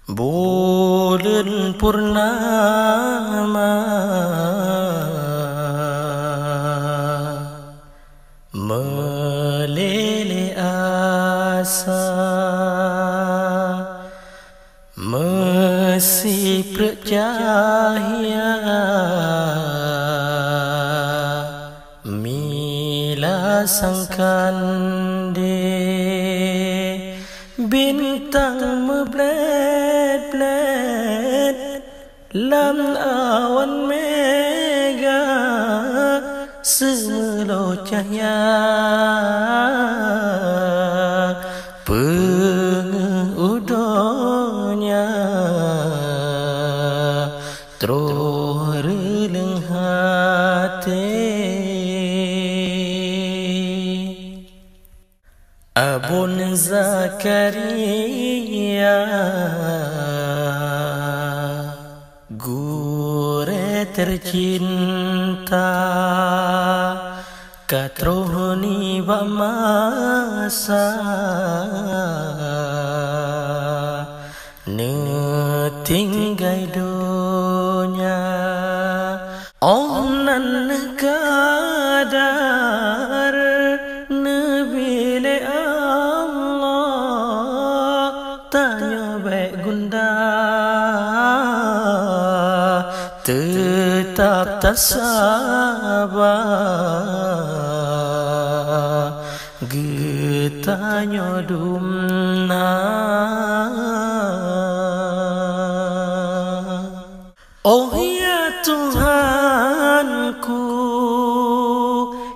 Bulan purnama meleleh asa, masih bercahaya mila sangkan de bintang memblet-blet lam awan mega semelo cahaya pengudonya terus releng hati. Abun Zakaria gure tercinta katrohni wa masa ne tinggai donya onan kadar nebile Allah tanya baik gunda tetap tak sabar getanya dumna. Oh ya Tuhanku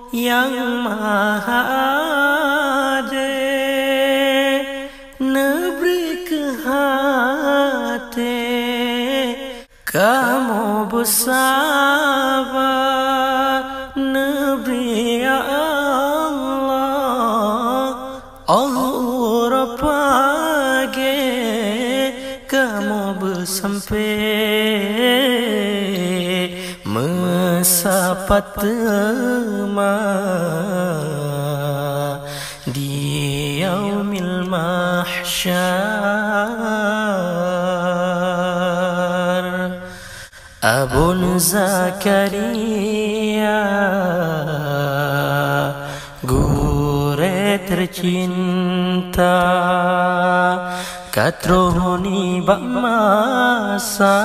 yang maha adil, neberi ke hati kamu bersabar, neberi ya Allah Allah pagi kamu bersampai mesapat teman di yaumil mahsyar. Abun Zakaria gure tercinta katrohni bak masa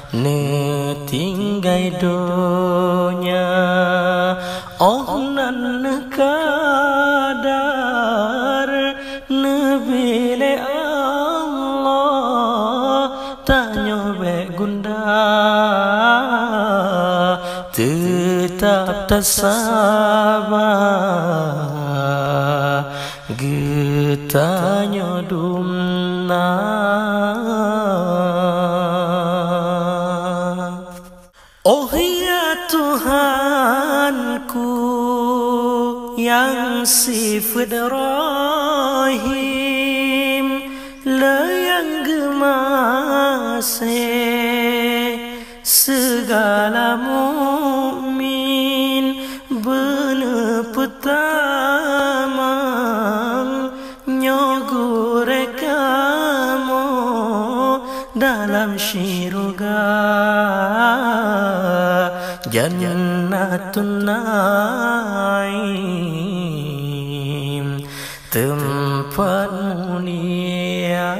ne tinggai donya onan kadar nebile Allah tanya baik gunda tetap tak sabar getanya dumna. Oh ya Tuhanku yang sifat rahim layang gemase segala mukmin benar pertama nyogore kamu dalam syurga Jannatun Naim tempat mulia.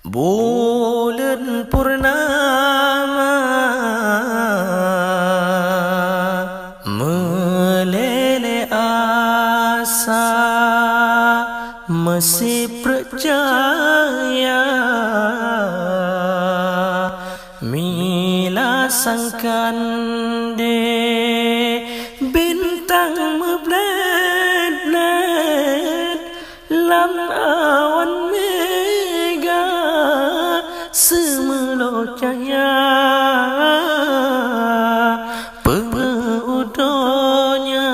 Bulan purnama meleleh asa, masih percaya mila sangkan de bintang memblet-blet lam awan mega semelo cahaya pengudonya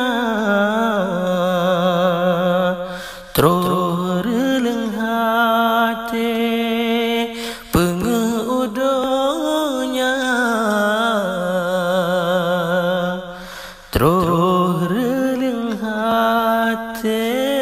terus releng hati pengudonya terus releng hati. hati